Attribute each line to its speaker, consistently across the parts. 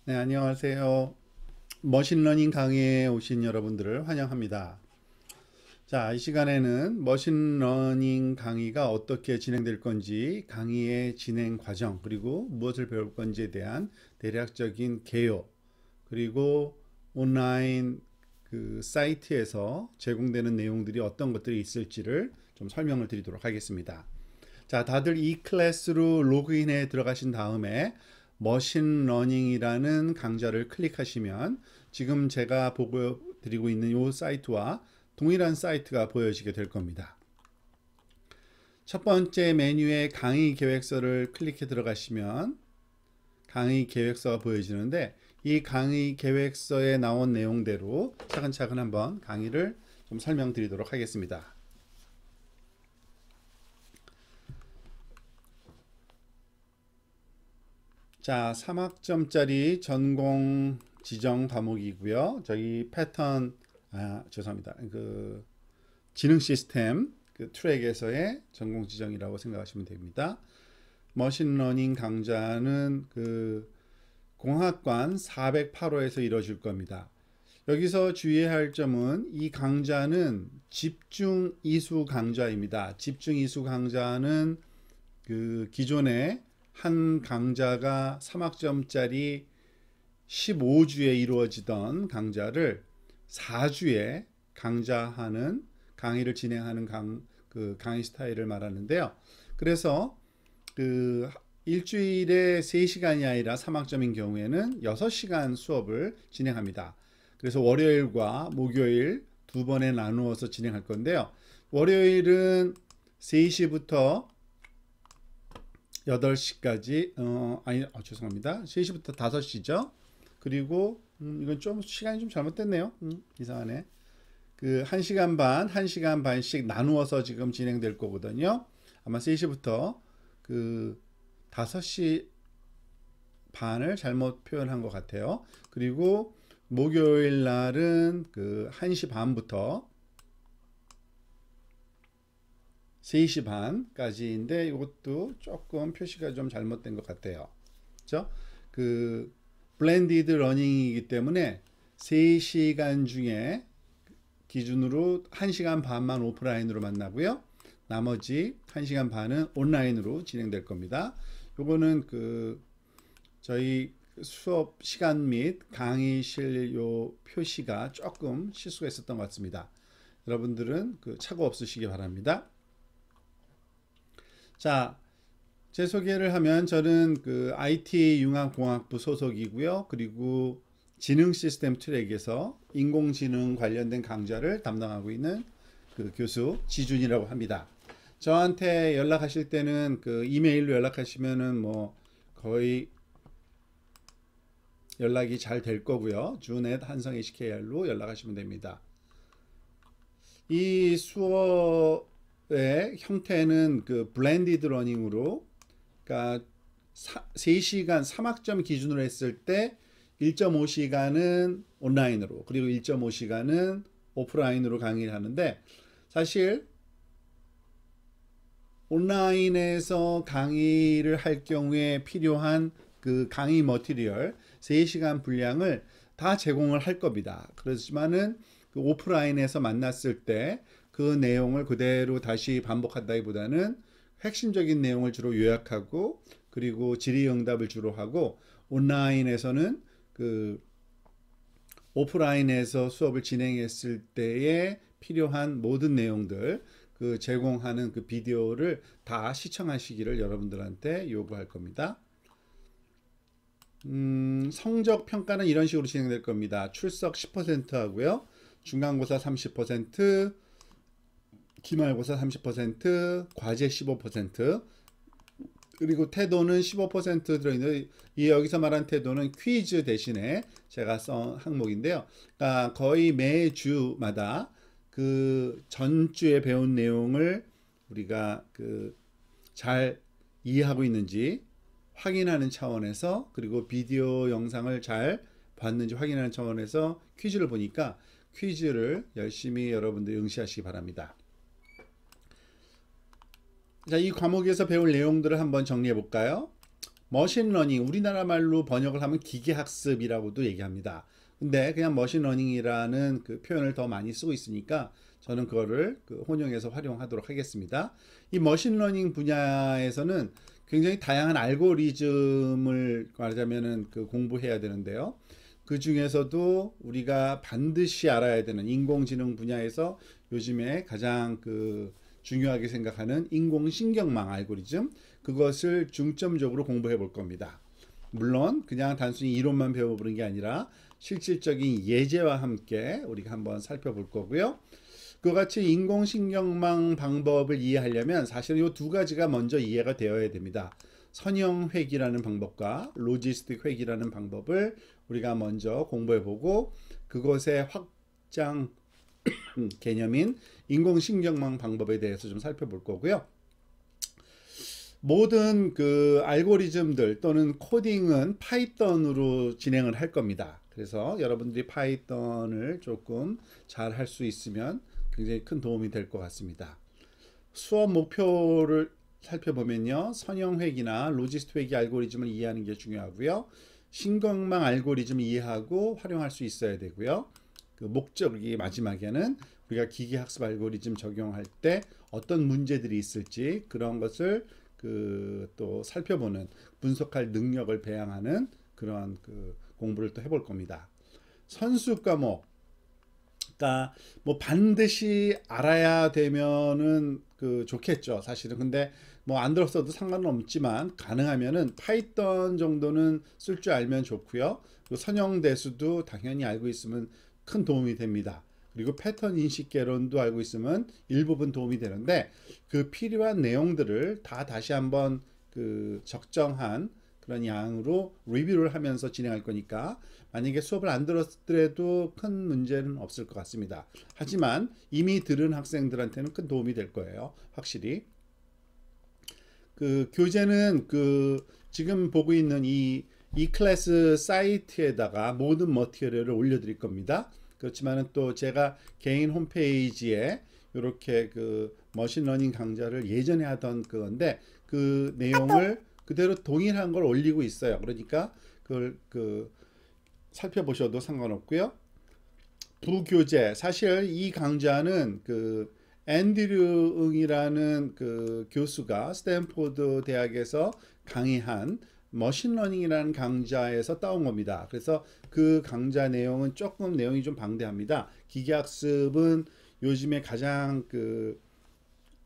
Speaker 1: 네, 안녕하세요. 머신러닝 강의에 오신 여러분들을 환영합니다. 자, 이 시간에는 머신러닝 강의가 어떻게 진행될 건지, 강의의 진행 과정, 그리고 무엇을 배울 건지에 대한 대략적인 개요, 그리고 온라인 사이트에서 제공되는 내용들이 어떤 것들이 있을지를 좀 설명을 드리도록 하겠습니다. 자, 다들 이 클래스로 로그인해 들어가신 다음에 머신러닝이라는 강좌를 클릭하시면 지금 제가 보여드리고 있는 이 사이트와 동일한 사이트가 보여지게 될 겁니다. 첫 번째 메뉴에 강의 계획서를 클릭해 들어가시면 강의 계획서가 보여지는데, 이 강의 계획서에 나온 내용대로 차근차근 한번 강의를 좀 설명드리도록 하겠습니다. 자, 3학점짜리 전공 지정 과목이고요. 저희 패턴, 죄송합니다. 지능 시스템 트랙에서의 전공 지정이라고 생각하시면 됩니다. 머신러닝 강좌는 공학관 408호에서 이루어질 겁니다. 여기서 주의해야 할 점은 이 강좌는 집중 이수 강좌입니다. 집중 이수 강좌는 기존에 한 강좌가 3학점짜리 15주에 이루어지던 강좌를 4주에 강의를 진행하는 강의 스타일을 말하는데요. 그래서 일주일에 3시간이 아니라 3학점인 경우에는 6시간 수업을 진행합니다. 그래서 월요일과 목요일 두 번에 나누어서 진행할 건데요. 월요일은 3시부터 8시까지, 죄송합니다. 3시부터 5시죠. 그리고, 이건 좀 시간이 좀 잘못됐네요. 이상하네. 1시간 반, 1시간 반씩 나누어서 지금 진행될 거거든요. 아마 3시부터 5시 반을 잘못 표현한 것 같아요. 그리고 목요일 날은 1시 반부터 3시 반까지인데 이것도 조금 표시가 좀 잘못된 것 같아요. 그렇죠? 블렌디드 러닝이기 때문에 3시간 중에 기준으로 1시간 반만 오프라인으로 만나고요. 나머지 1시간 반은 온라인으로 진행될 겁니다. 요거는 저희 수업 시간 및 강의실 요 표시가 조금 실수가 있었던 것 같습니다. 여러분들은 착오 없으시기 바랍니다. 자, 제 소개를 하면 저는 IT 융합공학부 소속이고요. 그리고 지능 시스템 트랙에서 인공지능 관련된 강좌를 담당하고 있는 교수 지준이라고 합니다. 저한테 연락하실 때는 이메일로 연락하시면은 뭐 거의 연락이 잘 될 거고요. 준@han성HKR로 연락하시면 됩니다. 이 수업의 형태는 블렌디드 러닝으로, 그러니까 3시간 3학점 기준으로 했을 때 1.5시간은 온라인으로, 그리고 1.5시간은 오프라인으로 강의를 하는데, 사실 온라인에서 강의를 할 경우에 필요한 강의 머티리얼 3시간 분량을 다 제공을 할 겁니다. 그렇지만은 오프라인에서 만났을 때 그 내용을 그대로 다시 반복한다기보다는 핵심적인 내용을 주로 요약하고, 그리고 질의응답을 주로 하고, 온라인에서는 오프라인에서 수업을 진행했을 때에 필요한 모든 내용들 제공하는 비디오를 다 시청하시기를 여러분들한테 요구할 겁니다. 성적 평가는 이런 식으로 진행될 겁니다. 출석 10% 하고요. 중간고사 30%, 기말고사 30%, 과제 15%, 그리고 태도는 15% 들어있는데, 이 여기서 말한 태도는 퀴즈 대신에 제가 쓴 항목인데요. 그러니까 거의 매주마다 전주에 배운 내용을 우리가 잘 이해하고 있는지 확인하는 차원에서, 그리고 비디오 영상을 잘 봤는지 확인하는 차원에서 퀴즈를 보니까 퀴즈를 열심히 여러분들이 응시하시기 바랍니다. 자, 이 과목에서 배울 내용들을 한번 정리해 볼까요? 머신러닝, 우리나라 말로 번역을 하면 기계학습이라고도 얘기합니다. 근데 그냥 머신러닝이라는 그 표현을 더 많이 쓰고 있으니까 저는 그거를 혼용해서 활용하도록 하겠습니다. 이 머신러닝 분야에서는 굉장히 다양한 알고리즘을 말하자면은 공부해야 되는데요. 그 중에서도 우리가 반드시 알아야 되는 인공지능 분야에서 요즘에 가장 중요하게 생각하는 인공신경망 알고리즘, 그것을 중점적으로 공부해 볼 겁니다. 물론 그냥 단순히 이론만 배워보는 게 아니라 실질적인 예제와 함께 우리가 한번 살펴볼 거고요. 그와 같이 인공신경망 방법을 이해하려면 사실은 이 두 가지가 먼저 이해가 되어야 됩니다. 선형회귀라는 방법과 로지스틱 회귀라는 방법을 우리가 먼저 공부해보고, 그것의 확장 개념인 인공신경망 방법에 대해서 좀 살펴볼 거고요. 모든 알고리즘들 또는 코딩은 파이썬으로 진행을 할 겁니다. 그래서 여러분들이 파이썬을 조금 잘 할 수 있으면 굉장히 큰 도움이 될 것 같습니다. 수업 목표를 살펴보면요, 선형회귀나 로지스트 회귀 알고리즘을 이해하는 게 중요하고요. 신경망 알고리즘을 이해하고 활용할 수 있어야 되고요. 목적이 마지막에는 우리가 기계학습 알고리즘 적용할 때 어떤 문제들이 있을지 그런 것을 또 살펴보는, 분석할 능력을 배양하는 그런 공부를 또 해볼 겁니다. 선수 과목, 그러니까 뭐 반드시 알아야 되면은 좋겠죠, 사실은. 근데 뭐 안 들었어도 상관은 없지만 가능하면은 파이썬 정도는 쓸 줄 알면 좋고요. 선형대수도 당연히 알고 있으면 큰 도움이 됩니다. 그리고 패턴 인식 개론도 알고 있으면 일부분 도움이 되는데, 그 필요한 내용들을 다 다시 한번 적정한 그런 양으로 리뷰를 하면서 진행할 거니까 만약에 수업을 안 들었더라도 큰 문제는 없을 것 같습니다. 하지만 이미 들은 학생들한테는 큰 도움이 될 거예요, 확실히. 교재는 지금 보고 있는 이 클래스 사이트에다가 모든 머티리얼을 올려드릴 겁니다. 그렇지만은 또 제가 개인 홈페이지에 이렇게 머신러닝 강좌를 예전에 하던 그건데 그 내용을 그대로 동일한 걸 올리고 있어요. 그러니까 그걸 살펴보셔도 상관없고요. 부교재, 사실 이 강좌는 앤드류 응이라는 교수가 스탠포드 대학에서 강의한 머신러닝이라는 강좌에서 따온 겁니다. 그래서 그 강좌 내용은 조금 내용이 좀 방대합니다. 기계학습은 요즘에 가장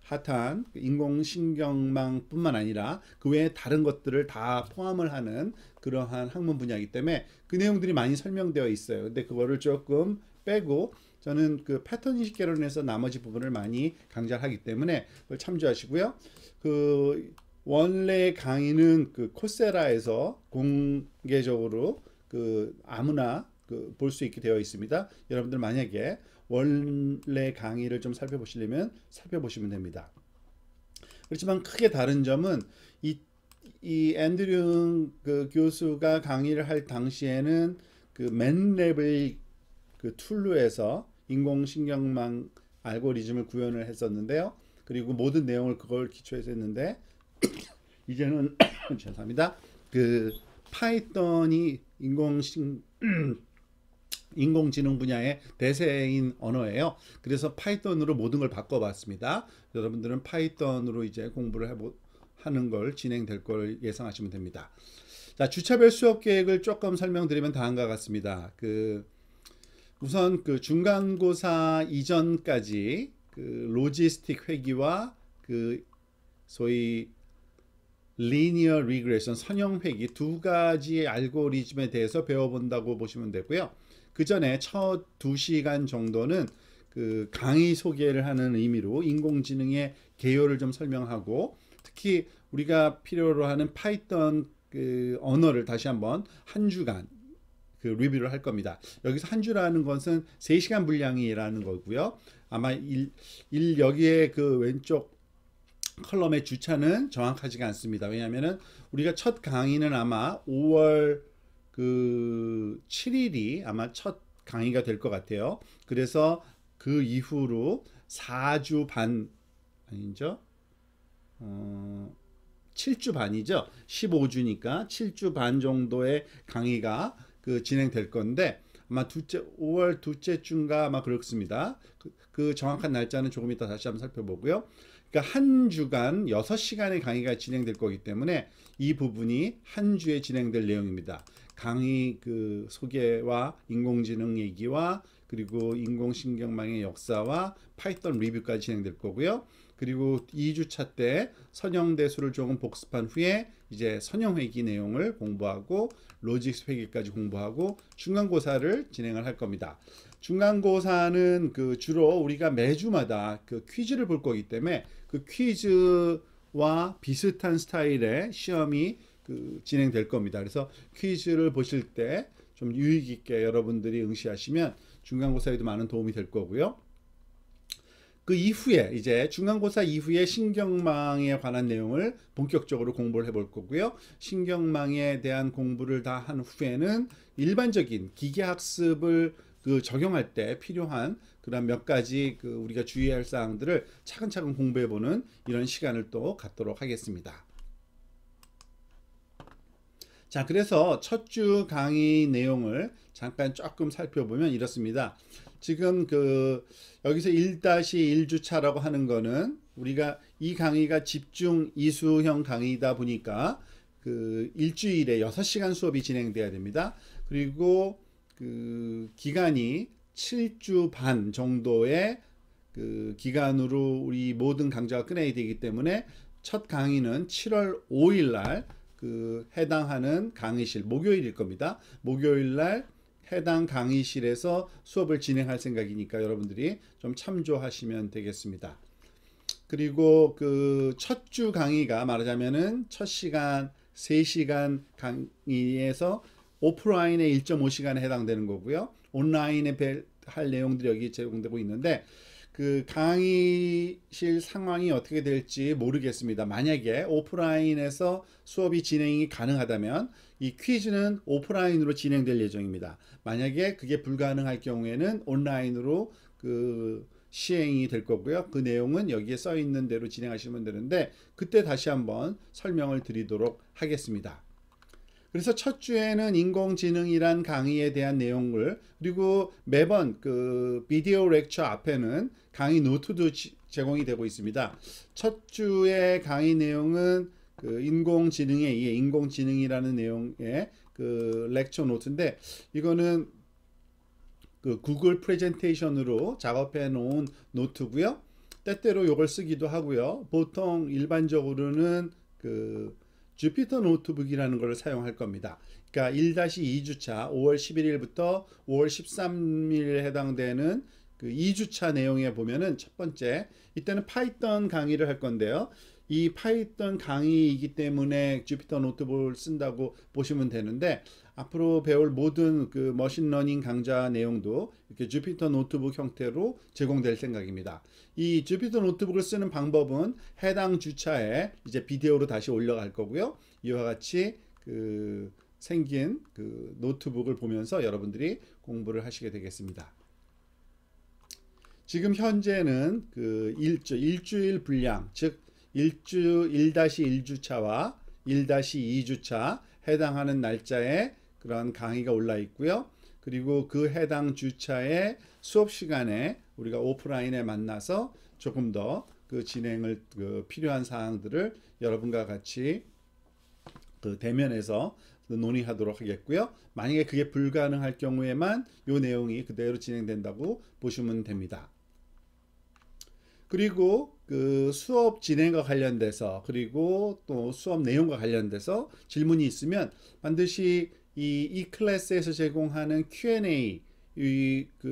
Speaker 1: 핫한 인공신경망뿐만 아니라 그 외에 다른 것들을 다 포함을 하는 그러한 학문 분야이기 때문에 그 내용들이 많이 설명되어 있어요. 근데 그거를 조금 빼고 저는 패턴 인식 개론에서 나머지 부분을 많이 강좌를 하기 때문에 그걸 참조하시고요. 원래 강의는 코세라에서 공개적으로 아무나 볼 수 있게 되어 있습니다. 여러분들 만약에 원래 강의를 좀 살펴보시려면 살펴보시면 됩니다. 그렇지만 크게 다른 점은 이 앤드류 교수가 강의를 할 당시에는 맨랩을 툴로에서 인공신경망 알고리즘을 구현을 했었는데요. 그리고 모든 내용을 그걸 기초해서 했는데 이제는 죄송합니다. 파이썬이 인공지능 분야의 대세인 언어예요. 그래서 파이썬으로 모든 걸 바꿔봤습니다. 여러분들은 파이썬으로 이제 공부를 하는 걸 진행될 걸 예상하시면 됩니다. 자, 주차별 수업 계획을 조금 설명드리면 다음과 같습니다. 우선 중간고사 이전까지 로지스틱 회귀와 소위 리니어 리그레션 선형 회귀 두 가지 알고리즘에 대해서 배워본다고 보시면 되고요. 그 전에 첫 2시간 정도는 강의 소개를 하는 의미로 인공지능의 개요를 좀 설명하고, 특히 우리가 필요로 하는 파이썬 언어를 다시 한번 한 주간 리뷰를 할 겁니다. 여기서 한 주라는 것은 3시간 분량이라는 거고요. 아마 여기에 왼쪽 컬럼의 주차는 정확하지가 않습니다. 왜냐하면 우리가 첫 강의는 아마 5월 7일이 아마 첫 강의가 될 것 같아요. 그래서 그 이후로 4주 반 아니죠? 7주 반이죠. 15주니까 7주 반 정도의 강의가 진행될 건데 아마 5월 둘째 주인가 아마 그렇습니다. 그 정확한 날짜는 조금 이따 다시 한번 살펴보고요. 그러니까 한 주간 6시간의 강의가 진행될 거기 때문에 이 부분이 한 주에 진행될 내용입니다. 강의 소개와 인공지능 얘기와 그리고 인공신경망의 역사와 파이썬 리뷰까지 진행될 거고요. 그리고 2주차 때 선형대수를 조금 복습한 후에 이제 선형회기 내용을 공부하고 로직스 회기까지 공부하고 중간고사를 진행을 할 겁니다. 중간고사는 주로 우리가 매주마다 퀴즈를 볼 거기 때문에 그 퀴즈와 비슷한 스타일의 시험이 진행될 겁니다. 그래서 퀴즈를 보실 때 좀 유익 있게 여러분들이 응시하시면 중간고사에도 많은 도움이 될 거고요. 그 이후에 이제 중간고사 이후에 신경망에 관한 내용을 본격적으로 공부를 해볼 거고요. 신경망에 대한 공부를 다 한 후에는 일반적인 기계학습을 적용할 때 필요한 그런 몇 가지 우리가 주의할 사항들을 차근차근 공부해보는 이런 시간을 또 갖도록 하겠습니다. 자, 그래서 첫 주 강의 내용을 잠깐 조금 살펴보면 이렇습니다. 지금 여기서 1-1주차라고 하는 거는 우리가 이 강의가 집중 이수형 강의다 보니까 일주일에 6시간 수업이 진행돼야 됩니다. 그리고 기간이 7주 반 정도의 기간으로 우리 모든 강좌가 끝내야 되기 때문에 첫 강의는 7월 5일 날 해당하는 강의실 목요일일 겁니다. 목요일 날 해당 강의실에서 수업을 진행할 생각이니까 여러분들이 좀 참조하시면 되겠습니다. 그리고 첫 주 강의가 말하자면은 첫 시간 3시간 강의에서 오프라인의 1.5시간에 해당되는 거고요. 온라인에 할 내용들이 여기 제공되고 있는데 강의실 상황이 어떻게 될지 모르겠습니다. 만약에 오프라인에서 수업이 진행이 가능하다면 이 퀴즈는 오프라인으로 진행될 예정입니다. 만약에 그게 불가능할 경우에는 온라인으로 시행이 될 거고요. 그 내용은 여기에 써 있는 대로 진행하시면 되는데 그때 다시 한번 설명을 드리도록 하겠습니다. 그래서 첫 주에는 인공지능이란 강의에 대한 내용을 그리고 매번 비디오 렉처 앞에는 강의 노트도 제공이 되고 있습니다. 첫 주의 강의 내용은 인공지능에 의해 인공지능이라는 내용의 렉처 노트인데 이거는 구글 프레젠테이션으로 작업해 놓은 노트고요. 때때로 이걸 쓰기도 하고요. 보통 일반적으로는 주피터 노트북이라는 걸 사용할 겁니다. 그러니까 1-2주차 5월 11일부터 5월 13일에 해당되는 2주차 내용에 보면은 첫 번째 이때는 파이썬 강의를 할 건데요. 이 파이썬 강의이기 때문에 주피터 노트북을 쓴다고 보시면 되는데 앞으로 배울 모든 머신러닝 강좌 내용도 이렇게 주피터 노트북 형태로 제공될 생각입니다. 이 주피터 노트북을 쓰는 방법은 해당 주차에 이제 비디오로 다시 올라갈 거고요. 이와 같이 생긴 노트북을 보면서 여러분들이 공부를 하시게 되겠습니다. 지금 현재는 일주일 분량, 즉 1-1주차와 1-2주차 해당하는 날짜에 그런 강의가 올라 있고요. 그리고 그 해당 주차의 수업 시간에 우리가 오프라인에 만나서 조금 더 진행을 필요한 사항들을 여러분과 같이 대면에서 논의하도록 하겠고요. 만약에 그게 불가능할 경우에만 이 내용이 그대로 진행된다고 보시면 됩니다. 그리고 수업 진행과 관련돼서 그리고 또 수업 내용과 관련돼서 질문이 있으면 반드시 이 클래스에서 제공하는 Q&A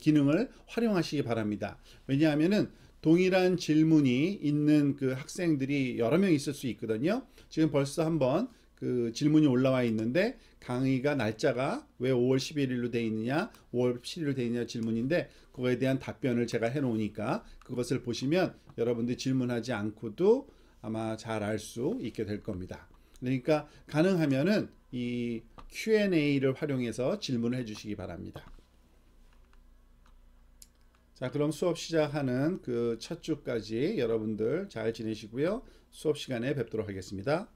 Speaker 1: 기능을 활용하시기 바랍니다. 왜냐하면은 동일한 질문이 있는 학생들이 여러 명 있을 수 있거든요. 지금 벌써 한번 질문이 올라와 있는데 강의가 날짜가 왜 5월 11일로 되어 있느냐 5월 7일로 되어 있느냐 질문인데 그거에 대한 답변을 제가 해 놓으니까 그것을 보시면 여러분들이 질문하지 않고도 아마 잘 알 수 있게 될 겁니다. 그러니까 가능하면은 이 Q&A를 활용해서 질문을 해 주시기 바랍니다. 자, 그럼 수업 시작하는 첫 주까지 여러분들 잘 지내시고요. 수업 시간에 뵙도록 하겠습니다.